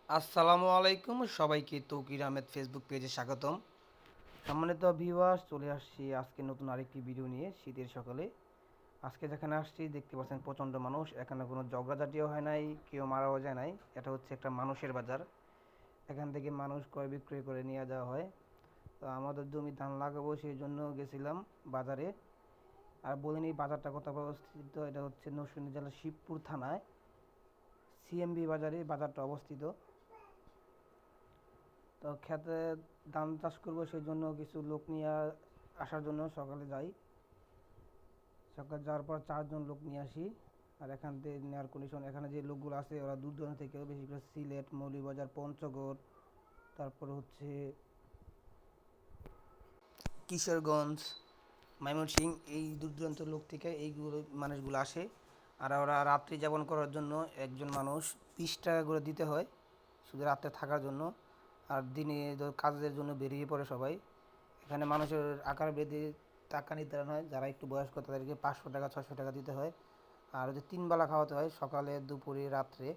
আসসালামু আলাইকুম সবাইকে তৌকির আহমেদ ফেসবুক পেজে স্বাগতম। সম্মানিত ভিউয়ার্স, চলে আসছি আজকে নতুন আরেকটি ভিডিও নিয়ে শীতের সকালে। আজকে যেখানে আসছি দেখতে পাচ্ছেন প্রচণ্ড মানুষ, এখানে কোনো ঝগড়াঝাটিও হয় নাই, কেউ মারাও যায় নাই। এটা হচ্ছে একটা মানুষের বাজার। এখান থেকে মানুষ ক্রয় বিক্রয় করে নিয়ে যাওয়া হয়। তো আমাদের জমি ধান লাগাবো, সেই জন্য গেছিলাম বাজারে। আর বলিনি বাজারটা কোথায় অবস্থিত, এটা হচ্ছে নরসিংদী জেলার শিবপুর থানায় সিএমবি বাজারে বাজারটা অবস্থিত। তো খেতে ধান চাষ করবো, সেই জন্য কিছু লোক নিয়ে আসার জন্য সকালে যাই। সকালে যাওয়ার পর 4জন লোক নিয়ে আসি। আর এখান থেকে নেওয়ার কন্ডিশন, এখানে যে লোকগুলো আছে ওরা দূর দূরান্ত থেকে, বেশি করে সিলেট, মৌলভীবাজার, পঞ্চগড়, তারপরে হচ্ছে কিশোরগঞ্জ, ময়মনসিংহ, এই দূর দূরান্তের লোক থেকে এইগুলো মানুষগুলো আসে। আর ওরা রাত্রি যাপন করার জন্য একজন মানুষ 20 টাকা করে দিতে হয় শুধু রাত্রে থাকার জন্য। আর দিনে কাজের জন্য বেরিয়ে পড়ে সবাই। এখানে মানুষের আকার বেঁধে টাকা নির্ধারণ হয়, যারা একটু বয়স্ক তাদেরকে 500 টাকা 600 টাকা দিতে হয়। আর ওদের 3 বেলা খাওয়াতে হয়, সকালে, দুপুরে, রাত্রে।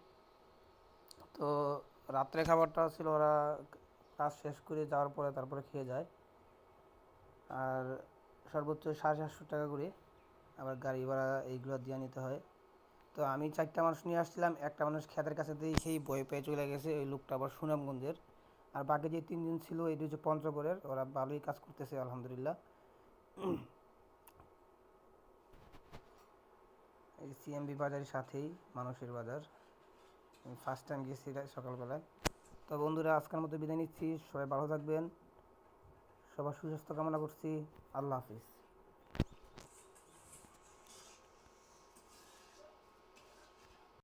তো রাত্রে খাবারটা ছিল ওরা কাজ শেষ করে যাওয়ার পরে তারপরে খেয়ে যায়। আর সর্বোচ্চ 750 টাকা করে আবার গাড়ি ভাড়া এইগুলো দিয়ে নিতে হয়। তো আমি 4টা মানুষ নিয়ে আসছিলাম, একটা মানুষ ক্ষেতের কাছে দিয়ে সেই ভয় পেয়ে চলে গেছে, ওই লোকটা আবার সুনামগঞ্জের। আর বাকি যে 3 জন ছিল এটি হচ্ছে পঞ্চগড়ের, ওরা ভালোই কাজ করতেছে আলহামদুলিল্লাহ। এই সিএমবি বাজারের সাথেই মানুষের বাজার। আমি ফার্স্ট টাইম গেছি সকালবেলায়। তো বন্ধুরা, আজকের মতো বিদায় নিচ্ছি, সবাই ভালো থাকবেন, সবার সুস্বাস্থ্য কামনা করছি। আল্লাহ হাফিজ।